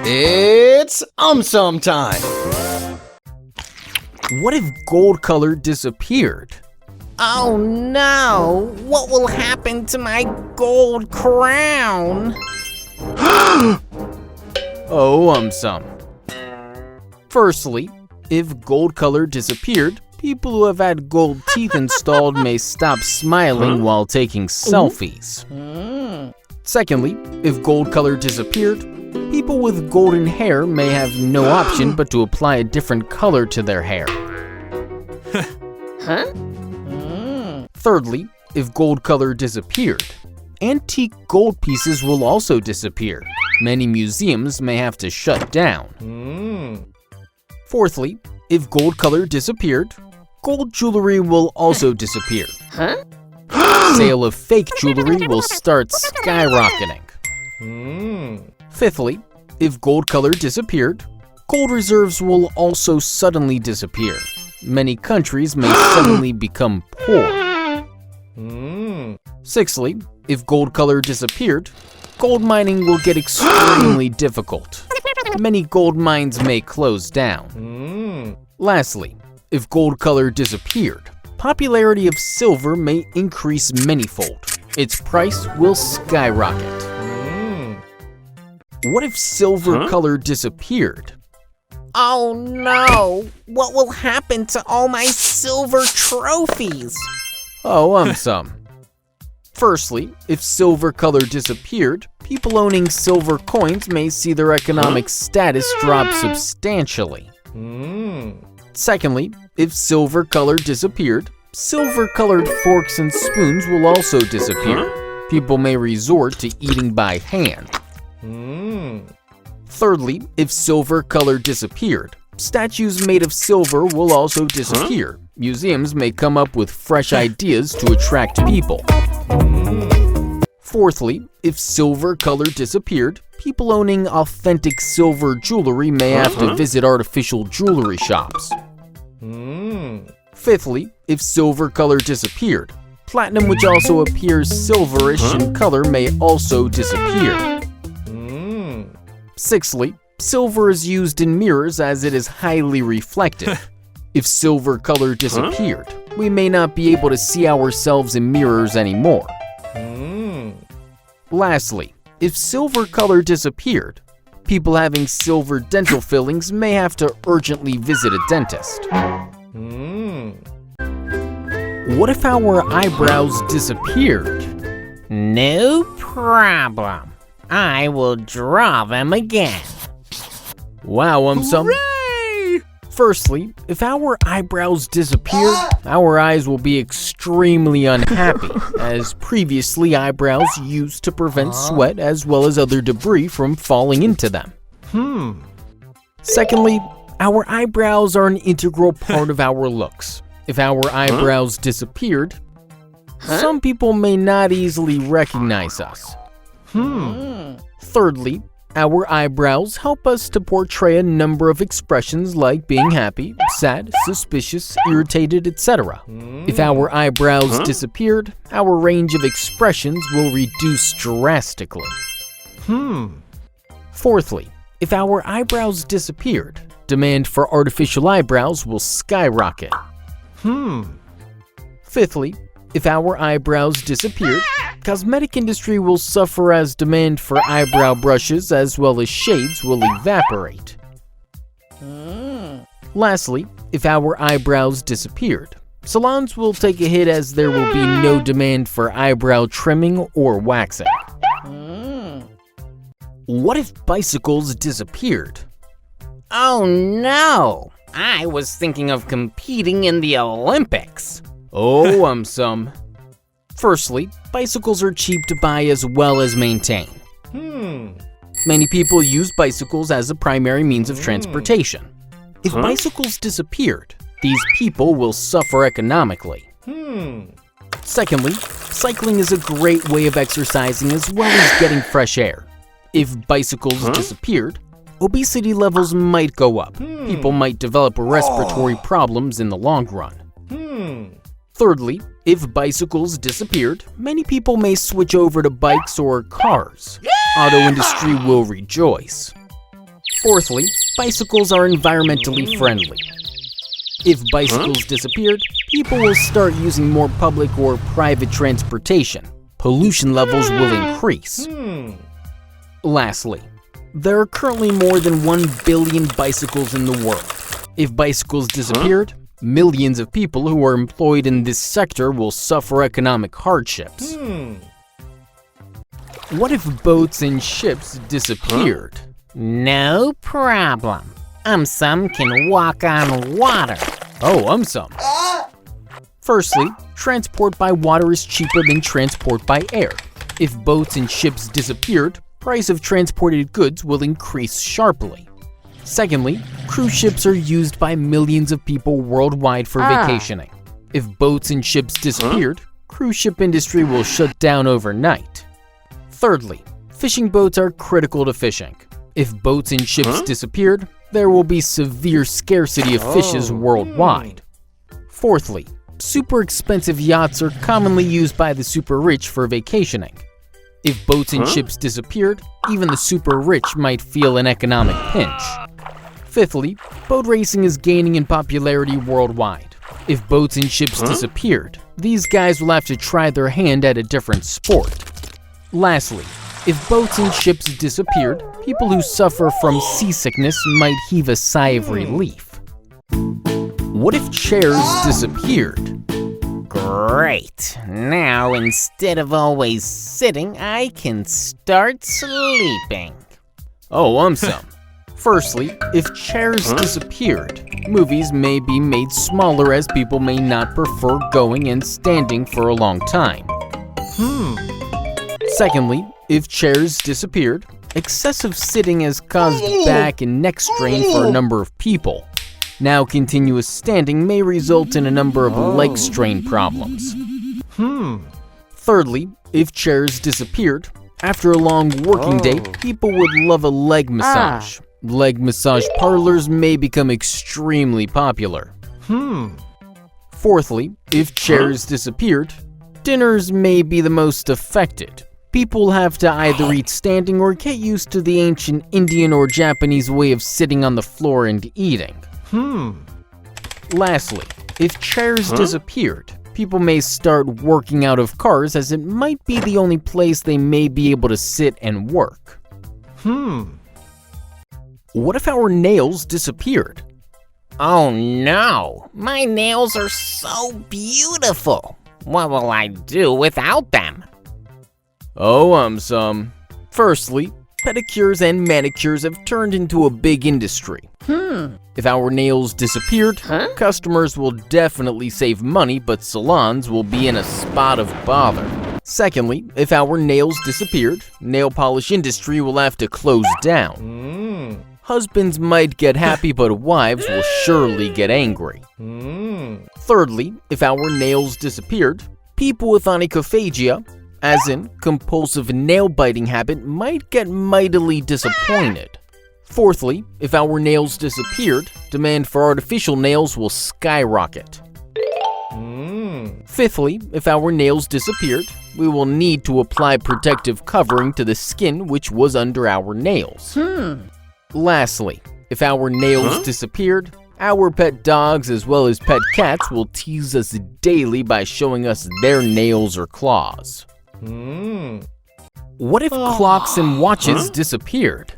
It's AumSum time! What if gold color disappeared? Oh no! What will happen to my gold crown? Oh, AumSum. Firstly, if gold color disappeared, people who have had gold teeth installed may stop smiling while taking selfies. Secondly, if gold color disappeared, people with golden hair may have no option but to apply a different color to their hair. Thirdly, if gold color disappeared, antique gold pieces will also disappear. Many museums may have to shut down. Fourthly, if gold color disappeared, gold jewelry will also disappear. Sale of fake jewelry will start skyrocketing. Fifthly, if gold color disappeared, gold reserves will also suddenly disappear. Many countries may suddenly become poor. Sixthly, if gold color disappeared, gold mining will get extremely difficult. Many gold mines may close down. Lastly, if gold color disappeared, popularity of silver may increase manyfold. Its price will skyrocket. What if silver color disappeared? Oh no! What will happen to all my silver trophies? Oh, AumSum. Firstly, if silver color disappeared, people owning silver coins may see their economic status drop substantially. Secondly, if silver color disappeared, silver-colored forks and spoons will also disappear. People may resort to eating by hand. Thirdly, if silver color disappeared, statues made of silver will also disappear. Museums may come up with fresh ideas to attract people. Fourthly, if silver color disappeared, people owning authentic silver jewelry may have to visit artificial jewelry shops. Fifthly, if silver color disappeared, platinum, which also appears silverish in color, may also disappear. Sixthly, silver is used in mirrors as it is highly reflective. If silver color disappeared, we may not be able to see ourselves in mirrors anymore. Lastly, if silver color disappeared, people having silver dental fillings may have to urgently visit a dentist. What if our eyebrows disappeared? No problem. I will draw them again. Wow, AumSum. Firstly, if our eyebrows disappeared, our eyes will be extremely unhappy, as previously eyebrows used to prevent sweat as well as other debris from falling into them. Secondly, our eyebrows are an integral part of our looks. If our eyebrows disappeared, some people may not easily recognize us. Thirdly, our eyebrows help us to portray a number of expressions like being happy, sad, suspicious, irritated, etc. If our eyebrows disappeared, our range of expressions will reduce drastically. Fourthly, if our eyebrows disappeared, demand for artificial eyebrows will skyrocket. Fifthly, if our eyebrows disappeared, cosmetic industry will suffer as demand for eyebrow brushes as well as shades will evaporate. Lastly, if our eyebrows disappeared, salons will take a hit as there will be no demand for eyebrow trimming or waxing. What if bicycles disappeared? Oh no! I was thinking of competing in the Olympics. Oh, AumSum. Firstly, bicycles are cheap to buy as well as maintain. Many people use bicycles as a primary means of transportation. If bicycles disappeared, these people will suffer economically. Secondly, cycling is a great way of exercising as well as getting fresh air. If bicycles disappeared, obesity levels might go up. People might develop respiratory problems in the long run. Thirdly, if bicycles disappeared, many people may switch over to bikes or cars. Auto industry will rejoice. Fourthly, bicycles are environmentally friendly. If bicycles disappeared, people will start using more public or private transportation. Pollution levels will increase. Lastly, there are currently more than 1 billion bicycles in the world. If bicycles disappeared, millions of people who are employed in this sector will suffer economic hardships. What if boats and ships disappeared? No problem. AumSum can walk on water. Oh, AumSum. Firstly, transport by water is cheaper than transport by air. If boats and ships disappeared, price of transported goods will increase sharply. Secondly, cruise ships are used by millions of people worldwide for vacationing. If boats and ships disappeared, cruise ship industry will shut down overnight. Thirdly, fishing boats are critical to fishing. If boats and ships disappeared, there will be severe scarcity of fishes worldwide. Fourthly, super expensive yachts are commonly used by the super rich for vacationing. If boats and ships disappeared, even the super rich might feel an economic pinch. Fifthly, boat racing is gaining in popularity worldwide. If boats and ships disappeared, these guys will have to try their hand at a different sport. Lastly, if boats and ships disappeared, people who suffer from seasickness might heave a sigh of relief. What if chairs disappeared? Great. Now, instead of always sitting, I can start sleeping. Oh, AumSum. Firstly, if chairs disappeared, movies may be made smaller as people may not prefer going and standing for a long time. Secondly, if chairs disappeared, excessive sitting has caused back and neck strain for a number of people. Now continuous standing may result in a number of leg strain problems. Thirdly, if chairs disappeared, after a long working day, people would love a leg massage. Leg massage parlors may become extremely popular. Fourthly, if chairs disappeared, dinners may be the most affected. People have to either eat standing or get used to the ancient Indian or Japanese way of sitting on the floor and eating. Lastly, if chairs disappeared, people may start working out of cars as it might be the only place they may be able to sit and work. What if our nails disappeared? Oh no, my nails are so beautiful. What will I do without them? Oh, AumSum. Firstly, pedicures and manicures have turned into a big industry. If our nails disappeared, customers will definitely save money, but salons will be in a spot of bother. Secondly, if our nails disappeared, nail polish industry will have to close down. Husbands might get happy, but wives will surely get angry. Thirdly, if our nails disappeared, people with onychophagia, as in compulsive nail-biting habit, might get mightily disappointed. Fourthly, if our nails disappeared, demand for artificial nails will skyrocket. Fifthly, if our nails disappeared, we will need to apply protective covering to the skin which was under our nails. Lastly, if our nails disappeared, our pet dogs as well as pet cats will tease us daily by showing us their nails or claws. What if clocks and watches disappeared?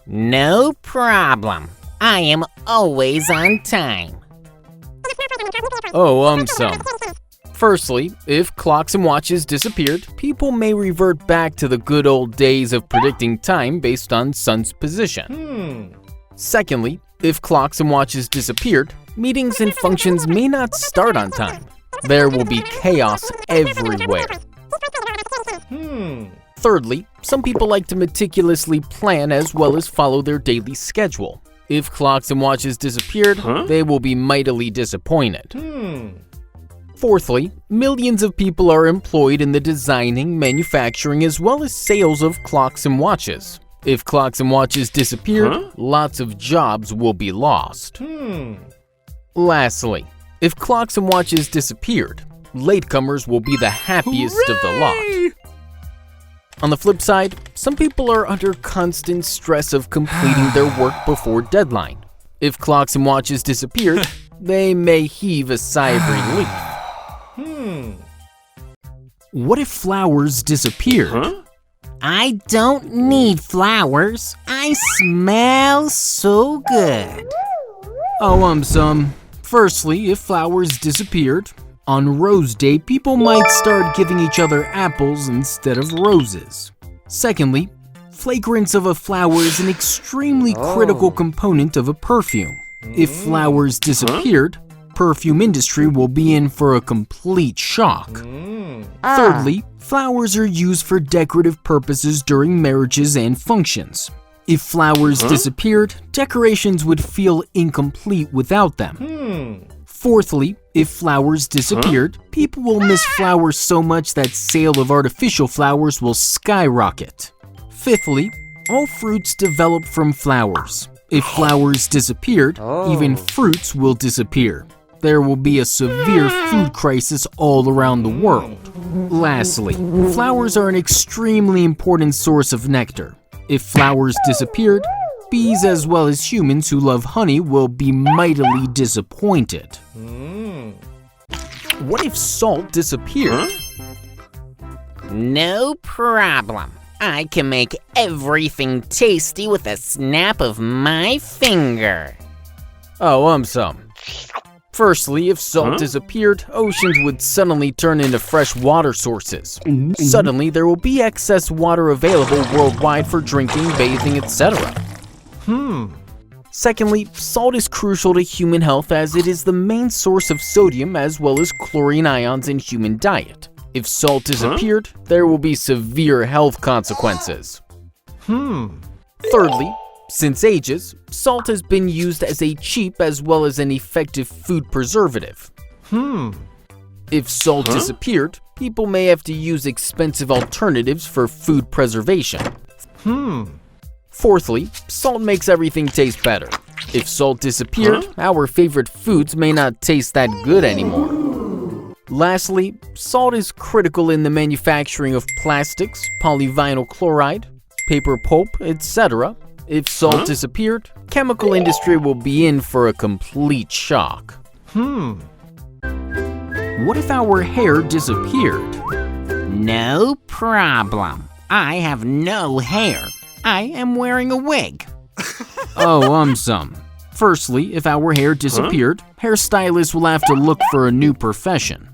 No problem. I am always on time. Oh, AumSum. Firstly, if clocks and watches disappeared, people may revert back to the good old days of predicting time based on sun's position. Secondly, if clocks and watches disappeared, meetings and functions may not start on time. There will be chaos everywhere. Thirdly, some people like to meticulously plan as well as follow their daily schedule. If clocks and watches disappeared, they will be mightily disappointed. Fourthly, millions of people are employed in the designing, manufacturing, as well as sales of clocks and watches. If clocks and watches disappeared, lots of jobs will be lost. Lastly, if clocks and watches disappeared, latecomers will be the happiest of the lot. On the flip side, some people are under constant stress of completing their work before deadline. If clocks and watches disappeared, they may heave a sigh of relief. What if flowers disappeared? I don't need flowers. I smell so good. Oh, AumSum. Firstly, if flowers disappeared, on Rose Day, people might start giving each other apples instead of roses. Secondly, fragrance of a flower is an extremely critical component of a perfume. If flowers disappeared, perfume industry will be in for a complete shock. Thirdly, flowers are used for decorative purposes during marriages and functions. If flowers disappeared, decorations would feel incomplete without them. Fourthly, if flowers disappeared, people will miss flowers so much that sale of artificial flowers will skyrocket. Fifthly, all fruits develop from flowers. If flowers disappeared, even fruits will disappear. There will be a severe food crisis all around the world. Lastly, flowers are an extremely important source of nectar. If flowers disappeared, bees as well as humans who love honey will be mightily disappointed. What if salt disappeared? No problem. I can make everything tasty with a snap of my finger. Oh, AumSum. Firstly, if salt disappeared, oceans would suddenly turn into fresh water sources. Suddenly, there will be excess water available worldwide for drinking, bathing, etc. Secondly, salt is crucial to human health as it is the main source of sodium as well as chlorine ions in human diet. If salt disappeared, there will be severe health consequences. Thirdly, since ages, salt has been used as a cheap as well as an effective food preservative. If salt disappeared, people may have to use expensive alternatives for food preservation. Fourthly, salt makes everything taste better. If salt disappeared, our favorite foods may not taste that good anymore. Lastly, salt is critical in the manufacturing of plastics, polyvinyl chloride, paper pulp, etc. If salt disappeared, chemical industry will be in for a complete shock. What if our hair disappeared? No problem. I have no hair. I am wearing a wig. Oh, AumSum. Firstly, if our hair disappeared, hairstylists will have to look for a new profession.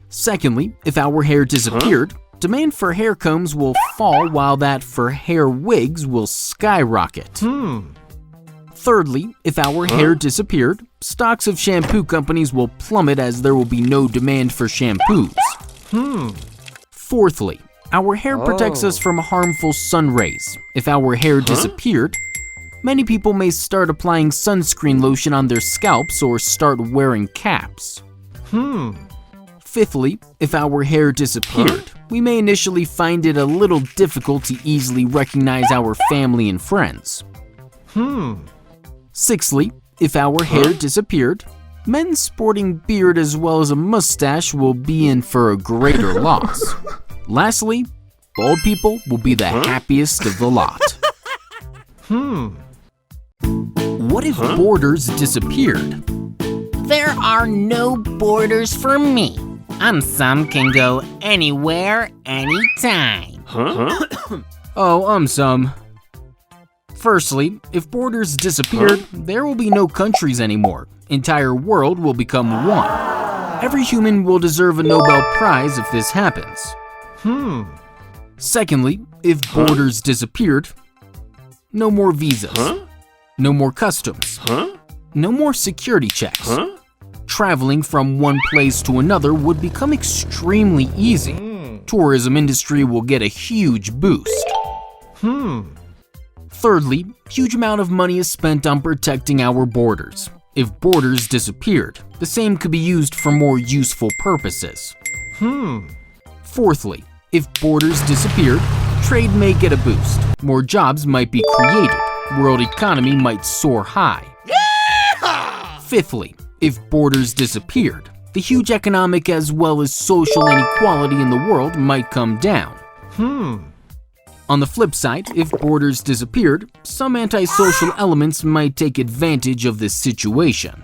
Secondly, if our hair disappeared, demand for hair combs will fall while that for hair wigs will skyrocket. Thirdly, if our hair disappeared, stocks of shampoo companies will plummet as there will be no demand for shampoos. Fourthly, our hair protects us from harmful sun rays. If our hair disappeared, many people may start applying sunscreen lotion on their scalps or start wearing caps. Fifthly, if our hair disappeared, we may initially find it a little difficult to easily recognize our family and friends. Sixthly, if our hair disappeared, men sporting beard as well as a mustache will be in for a greater loss. Lastly, bald people will be the happiest of the lot. What if borders disappeared? There are no borders for me. AumSum can go anywhere, anytime. Oh, AumSum. Firstly, if borders disappeared, there will be no countries anymore. Entire world will become one. Every human will deserve a Nobel Prize if this happens. Secondly, if borders disappeared, no more visas, no more customs, no more security checks. Traveling from one place to another would become extremely easy. Tourism industry will get a huge boost. Thirdly, huge amount of money is spent on protecting our borders. If borders disappeared, the same could be used for more useful purposes. Fourthly, if borders disappeared, trade may get a boost. More jobs might be created. World economy might soar high. Fifthly, if borders disappeared, the huge economic as well as social inequality in the world might come down. On the flip side, if borders disappeared, some antisocial elements might take advantage of this situation.